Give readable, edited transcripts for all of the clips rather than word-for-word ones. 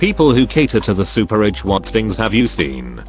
People who cater to the super rich, what things have you seen?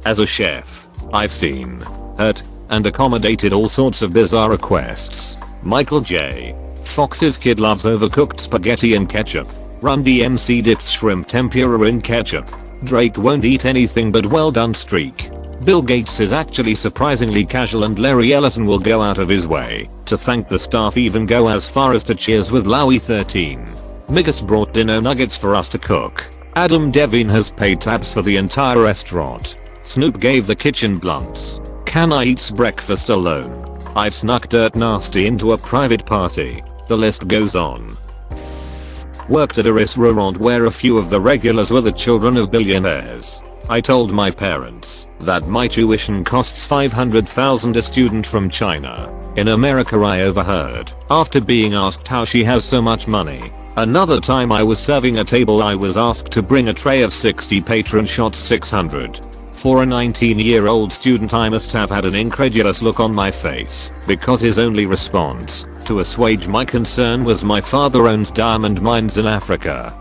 As a chef, I've seen, heard, and accommodated all sorts of bizarre requests. Michael J. Fox's kid loves overcooked spaghetti and ketchup. Run DMC dips shrimp tempura in ketchup. Drake won't eat anything but well done streak. Bill Gates is actually surprisingly casual, and Larry Ellison will go out of his way to thank the staff, even go as far as to cheers with Lowy 13. Migas brought dinner nuggets for us to cook. Adam Devine has paid tabs for the entire restaurant. Snoop gave the kitchen blunts. Kana eats breakfast alone. I've snuck Dirt Nasty into a private party. The list goes on. Worked at a restaurant where a few of the regulars were the children of billionaires. I told my parents that my tuition costs $500,000 a student from China. In America, I overheard after being asked how she has so much money. Another time I was serving a table, I was asked to bring a tray of 60 patron shots, 600. For a 19-year-old student, I must have had an incredulous look on my face, because his only response to assuage my concern was, my father owns diamond mines in Africa.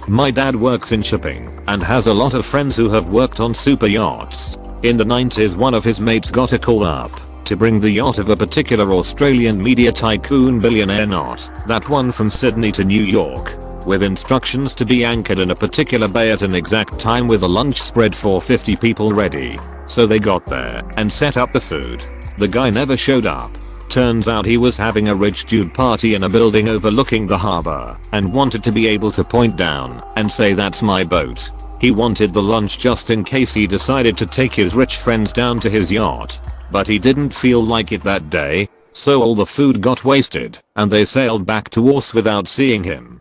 My dad works in shipping and has a lot of friends who have worked on super yachts. In the 90s, one of his mates got a call up to bring the yacht of a particular Australian media tycoon billionaire, not that one from Sydney, to New York, with instructions to be anchored in a particular bay at an exact time with a lunch spread for 50 people ready. So they got there and set up the food. The guy never showed up. Turns out he was having a rich dude party in a building overlooking the harbor and wanted to be able to point down and say, "That's my boat." He wanted the lunch just in case he decided to take his rich friends down to his yacht, but he didn't feel like it that day, so all the food got wasted and they sailed back to Oz without seeing him.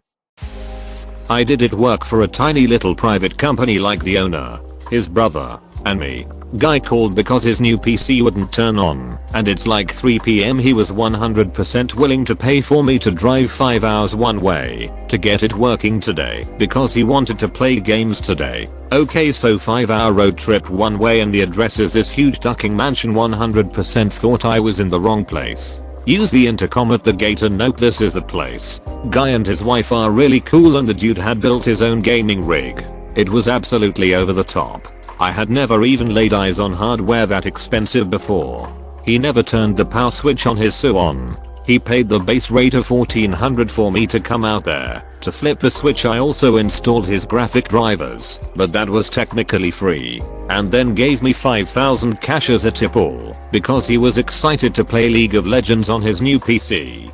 I did work for a tiny little private company like the owner, his brother, and me. Guy called because his new PC wouldn't turn on, and it's like 3 PM. He was 100% willing to pay for me to drive 5 hours one way to get it working today because he wanted to play games today. Okay, so 5-hour road trip one way, and the address is this huge ducking mansion. 100% thought I was in the wrong place. Use the intercom at the gate and note, this is the place. Guy and his wife are really cool, and the dude had built his own gaming rig. It was absolutely over the top. I had never even laid eyes on hardware that expensive before. He never turned the power switch on his on. He paid the base rate of $1,400 for me to come out there to flip the switch. I also installed his graphic drivers, but that was technically free, and then gave me 5,000 cash as a tip, all because he was excited to play League of Legends on his new PC.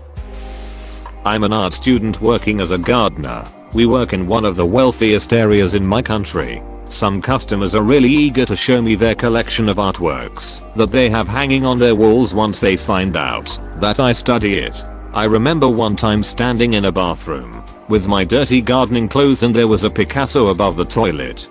I'm an art student working as a gardener. We work in one of the wealthiest areas in my country. Some customers are really eager to show me their collection of artworks that they have hanging on their walls once they find out that I study it. I remember one time standing in a bathroom with my dirty gardening clothes, and there was a Picasso above the toilet.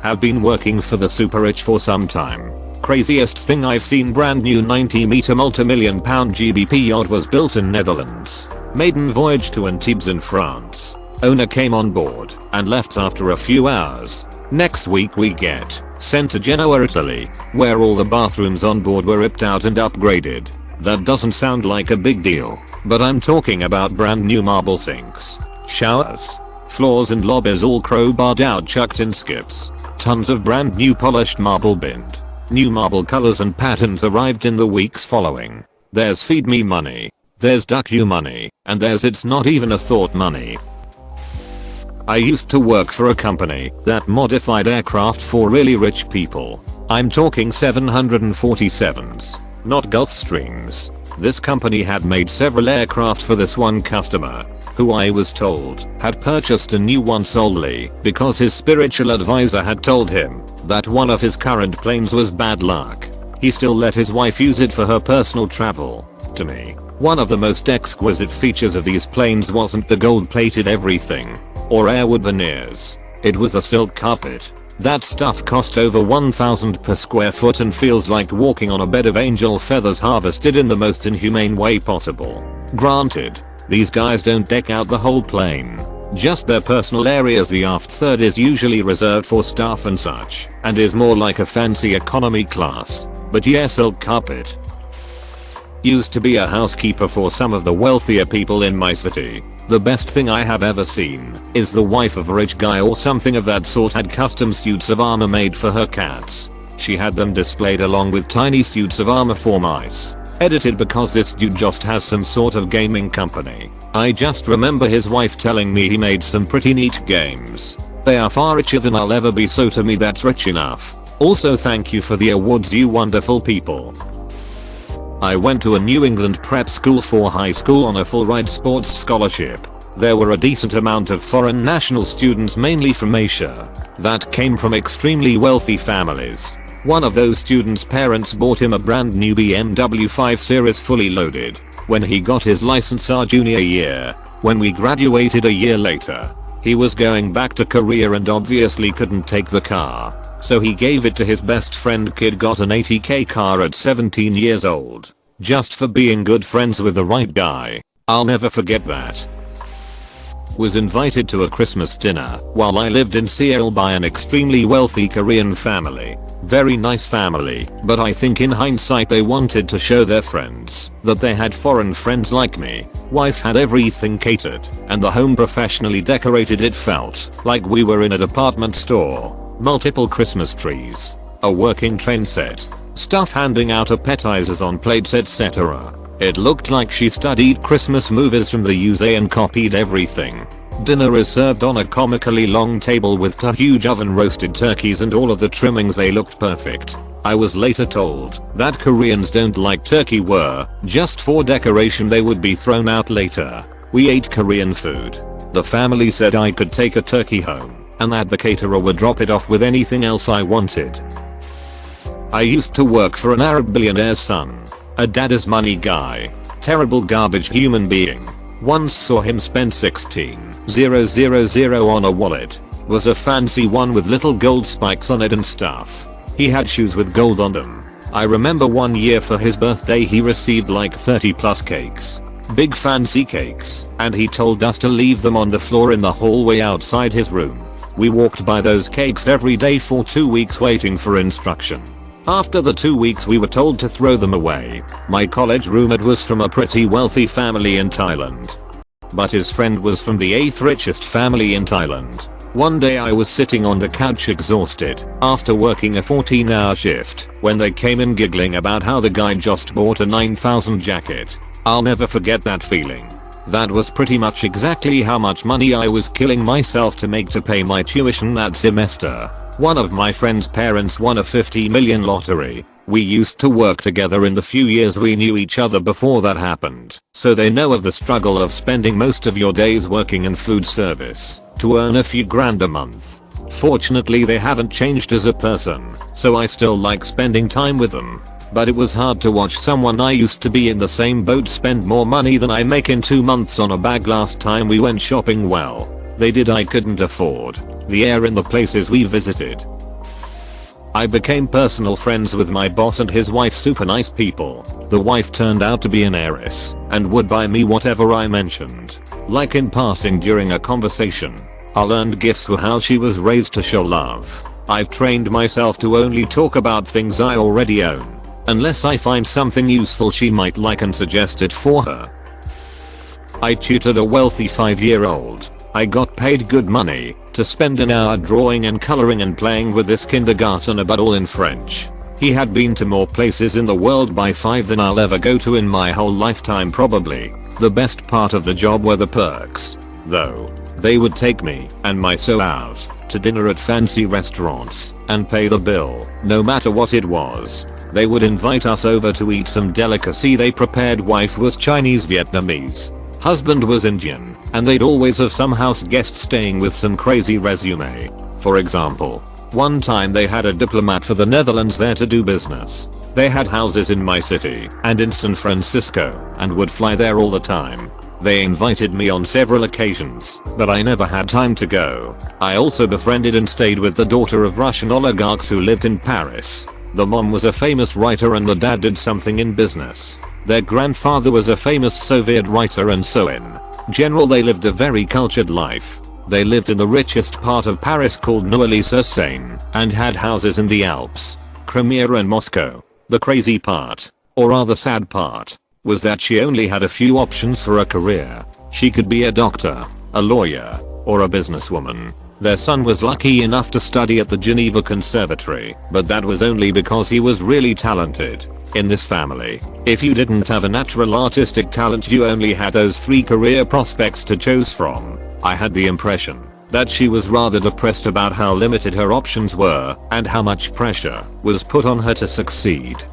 Have been working for the super rich for some time. Craziest thing I've seen: brand new 90-meter multi-million pound GBP yacht was built in Netherlands. Maiden voyage to Antibes in France. Owner came on board and left after a few hours. Next week we get sent to Genoa, Italy, where all the bathrooms on board were ripped out and upgraded. That doesn't sound like a big deal, but I'm talking about brand new marble sinks, showers, floors and lobbies all crowbarred out, chucked in skips. Tons of brand new polished marble binned. New marble colors and patterns arrived in the weeks following. There's feed me money, there's duck you money, and there's it's not even a thought money. I used to work for a company that modified aircraft for really rich people. I'm talking 747s, not Gulfstreams. This company had made several aircraft for this one customer, who I was told had purchased a new one solely because his spiritual advisor had told him that one of his current planes was bad luck. He still let his wife use it for her personal travel. To me, one of the most exquisite features of these planes wasn't the gold-plated everything or airwood veneers. It was a silk carpet. That stuff cost over 1,000 per square foot and feels like walking on a bed of angel feathers harvested in the most inhumane way possible. Granted, these guys don't deck out the whole plane, just their personal areas. The aft third is usually reserved for staff and such, and is more like a fancy economy class. But yeah, silk carpet. Used to be a housekeeper for some of the wealthier people in my city. The best thing I have ever seen is the wife of a rich guy or something of that sort had custom suits of armor made for her cats. She had them displayed along with tiny suits of armor for mice. Edited because this dude just has some sort of gaming company. I just remember his wife telling me he made some pretty neat games. They are far richer than I'll ever be, so to me that's rich enough. Also thank you for the awards, you wonderful people. I went to a New England prep school for high school on a full ride sports scholarship. There were a decent amount of foreign national students, mainly from Asia, that came from extremely wealthy families. One of those students' parents bought him a brand new BMW 5 Series fully loaded when he got his license our junior year. When we graduated a year later, he was going back to Korea and obviously couldn't take the car. So he gave it to his best friend. Kid got an 80k car at 17 years old. Just for being good friends with the right guy. I'll never forget that. Was invited to a Christmas dinner while I lived in Seoul by an extremely wealthy Korean family. Very nice family, but I think in hindsight they wanted to show their friends that they had foreign friends like me. Wife had everything catered, and the home professionally decorated. It felt like we were in a department store. Multiple Christmas trees, a working train set, stuff handing out appetizers on plates, etc. It looked like she studied Christmas movies from the USA and copied everything. Dinner is served on a comically long table with two huge oven roasted turkeys and all of the trimmings. They looked perfect. I was later told that Koreans don't like turkey, were just for decoration, they would be thrown out later. We ate Korean food. The family said I could take a turkey home and that the caterer would drop it off with anything else I wanted. I used to work for an Arab billionaire's son. A daddy's money guy. Terrible garbage human being. Once saw him spend 16,000 on a wallet. Was a fancy one with little gold spikes on it and stuff. He had shoes with gold on them. I remember one year for his birthday he received like 30 plus cakes. Big fancy cakes, and he told us to leave them on the floor in the hallway outside his room. We walked by those cakes every day for 2 weeks waiting for instruction. After the 2 weeks we were told to throw them away. My college roommate was from a pretty wealthy family in Thailand. But his friend was from the 8th richest family in Thailand. One day I was sitting on the couch exhausted after working a 14-hour shift when they came in giggling about how the guy just bought a 9,000 jacket. I'll never forget that feeling. That was pretty much exactly how much money I was killing myself to make to pay my tuition that semester. One of my friend's parents won a 50 million lottery. We used to work together in the few years we knew each other before that happened, so they know of the struggle of spending most of your days working in food service to earn a few grand a month. Fortunately they haven't changed as a person, so I still like spending time with them. But it was hard to watch someone I used to be in the same boat spend more money than I make in 2 months on a bag. Last time we went shopping, well, they did. I couldn't afford the air in the places we visited. I became personal friends with my boss and his wife, super nice people. The wife turned out to be an heiress and would buy me whatever I mentioned. Like in passing during a conversation. I learned gifts for how she was raised to show love. I've trained myself to only talk about things I already own. Unless I find something useful she might like and suggest it for her. I tutored a wealthy 5-year-old. I got paid good money to spend an hour drawing and coloring and playing with this kindergartner, but all in French. He had been to more places in the world by 5 than I'll ever go to in my whole lifetime probably. The best part of the job were the perks, though. They would take me and my so out to dinner at fancy restaurants and pay the bill, no matter what it was. They would invite us over to eat some delicacy they prepared. Wife was Chinese Vietnamese. Husband was Indian, and they'd always have some house guest staying with some crazy resume. For example, one time they had a diplomat for the Netherlands there to do business. They had houses in my city and in San Francisco and would fly there all the time. They invited me on several occasions, but I never had time to go. I also befriended and stayed with the daughter of Russian oligarchs who lived in Paris. The mom was a famous writer and the dad did something in business. Their grandfather was a famous Soviet writer, and so in general they lived a very cultured life. They lived in the richest part of Paris called Neuilly-sur-Seine and had houses in the Alps, Crimea and Moscow. The crazy part, or rather sad part, was that she only had a few options for a career. She could be a doctor, a lawyer, or a businesswoman. Their son was lucky enough to study at the Geneva Conservatory, but that was only because he was really talented. In this family, if you didn't have a natural artistic talent, you only had those 3 career prospects to choose from. I had the impression that she was rather depressed about how limited her options were and how much pressure was put on her to succeed.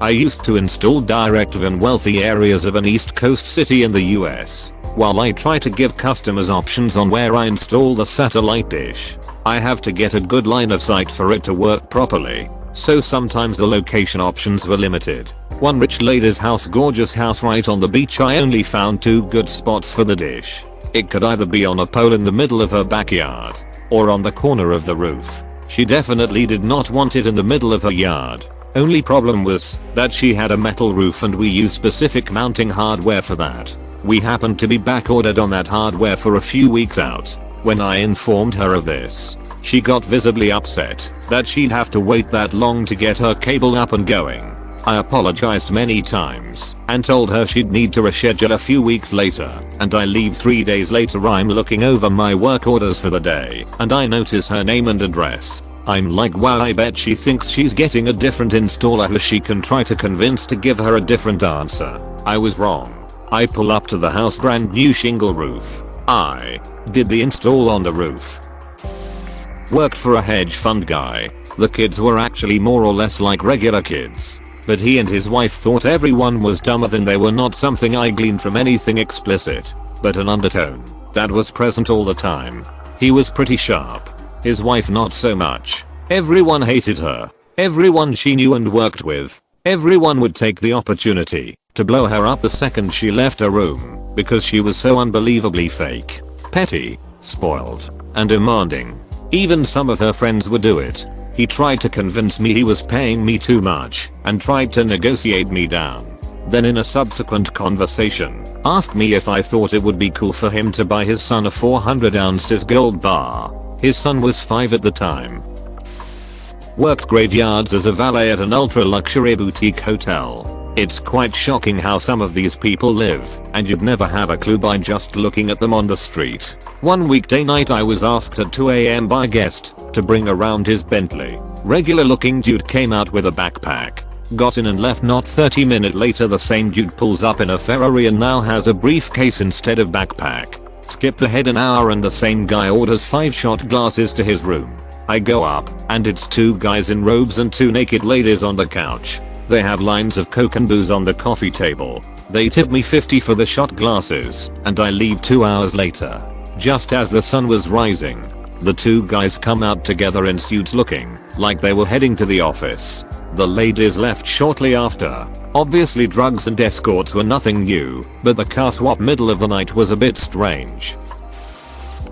I used to install DirecTV in wealthy areas of an East Coast city in the US. While I try to give customers options on where I install the satellite dish, I have to get a good line of sight for it to work properly. So sometimes the location options were limited. One rich lady's house, gorgeous house right on the beach, I only found 2 good spots for the dish. It could either be on a pole in the middle of her backyard, or on the corner of the roof. She definitely did not want it in the middle of her yard. Only problem was that she had a metal roof and we used specific mounting hardware for that. We happened to be back ordered on that hardware for a few weeks out. When I informed her of this, she got visibly upset that she'd have to wait that long to get her cable up and going. I apologized many times and told her she'd need to reschedule a few weeks later, and I leave 3 days later. I'm looking over my work orders for the day and I notice her name and address. I'm like, wow, I bet she thinks she's getting a different installer who she can try to convince to give her a different answer. I was wrong. I pull up to the house, brand new shingle roof. I did the install on the roof. Worked for a hedge fund guy. The kids were actually more or less like regular kids, but he and his wife thought everyone was dumber than they were. Not something I gleaned from anything explicit, but an undertone that was present all the time. He was pretty sharp. His wife not so much. Everyone hated her. Everyone she knew and worked with. Everyone would take the opportunity to blow her up the second she left her room because she was so unbelievably fake, petty, spoiled, and demanding. Even some of her friends would do it. He tried to convince me he was paying me too much and tried to negotiate me down. Then in a subsequent conversation, asked me if I thought it would be cool for him to buy his son a 400 ounces gold bar. His son was 5 at the time. Worked graveyards as a valet at an ultra luxury boutique hotel. It's quite shocking how some of these people live, and you'd never have a clue by just looking at them on the street. One weekday night I was asked at 2 AM by a guest to bring around his Bentley. Regular looking dude came out with a backpack, got in and left. Not 30 minutes later the same dude pulls up in a Ferrari and now has a briefcase instead of backpack. Skip ahead an hour and the same guy orders 5 shot glasses to his room. I go up and it's 2 guys in robes and 2 naked ladies on the couch. They have lines of coke and booze on the coffee table. They tip me $50 for the shot glasses and I leave 2 hours later. Just as the sun was rising, the 2 guys come out together in suits looking like they were heading to the office. The ladies left shortly after. Obviously drugs and escorts were nothing new, but the car swap middle of the night was a bit strange.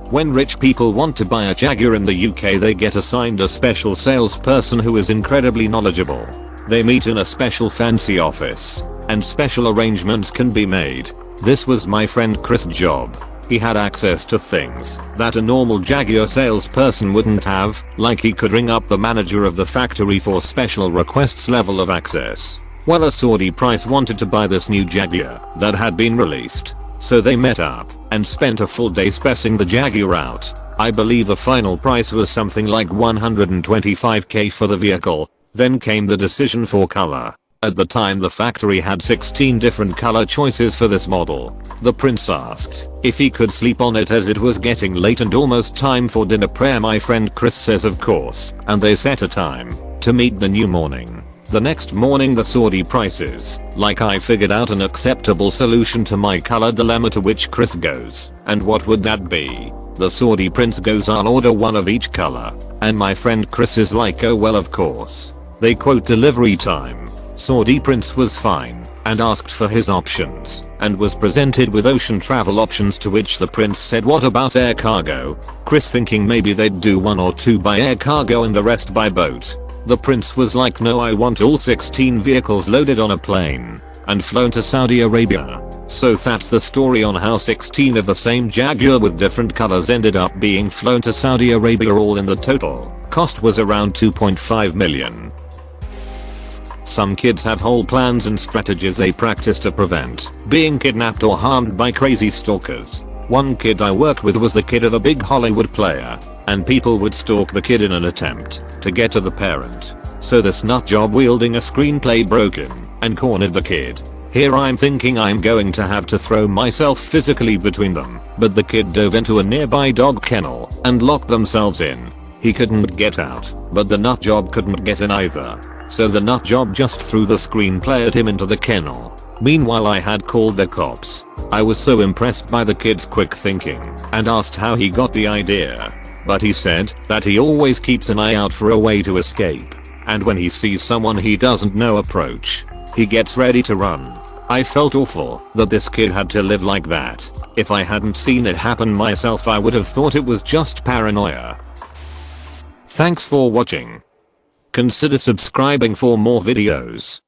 When rich people want to buy a Jaguar in the UK, they get assigned a special salesperson who is incredibly knowledgeable. They meet in a special fancy office, and special arrangements can be made. This was my friend Chris' job. He had access to things that a normal Jaguar salesperson wouldn't have, like he could ring up the manager of the factory for special requests level of access. Well, a Saudi price wanted to buy this new Jaguar that had been released. So they met up and spent a full day specing the Jaguar out. I believe the final price was something like $125k for the vehicle. Then came the decision for color. At the time the factory had 16 different color choices for this model. The prince asked if he could sleep on it as it was getting late and almost time for dinner prayer. My friend Chris says of course, and they set a time to meet the new morning. The next morning the Saudi prices, like I figured out an acceptable solution to my color dilemma, to which Chris goes, and what would that be? The Saudi prince goes, I'll order one of each color. And my friend Chris is like, oh well of course. They quote delivery time. Saudi prince was fine and asked for his options and was presented with ocean travel options, to which the prince said, what about air cargo? Chris thinking maybe they'd do 1 or 2 by air cargo and the rest by boat. The prince was like, no, I want all 16 vehicles loaded on a plane and flown to Saudi Arabia. So that's the story on how 16 of the same Jaguar with different colors ended up being flown to Saudi Arabia. All in the total cost was around 2.5 million. Some kids have whole plans and strategies they practice to prevent being kidnapped or harmed by crazy stalkers. One kid I worked with was the kid of a big Hollywood player, and people would stalk the kid in an attempt to get to the parent. So this nutjob wielding a screenplay broke in and cornered the kid. Here I'm thinking I'm going to have to throw myself physically between them, but the kid dove into a nearby dog kennel and locked themselves in. He couldn't get out, but the nutjob couldn't get in either. So the nutjob just threw the screenplay at him into the kennel. Meanwhile I had called the cops. I was so impressed by the kid's quick thinking and asked how he got the idea. But he said that he always keeps an eye out for a way to escape. And when he sees someone he doesn't know approach, he gets ready to run. I felt awful that this kid had to live like that. If I hadn't seen it happen myself I would have thought it was just paranoia. Thanks for watching. Consider subscribing for more videos.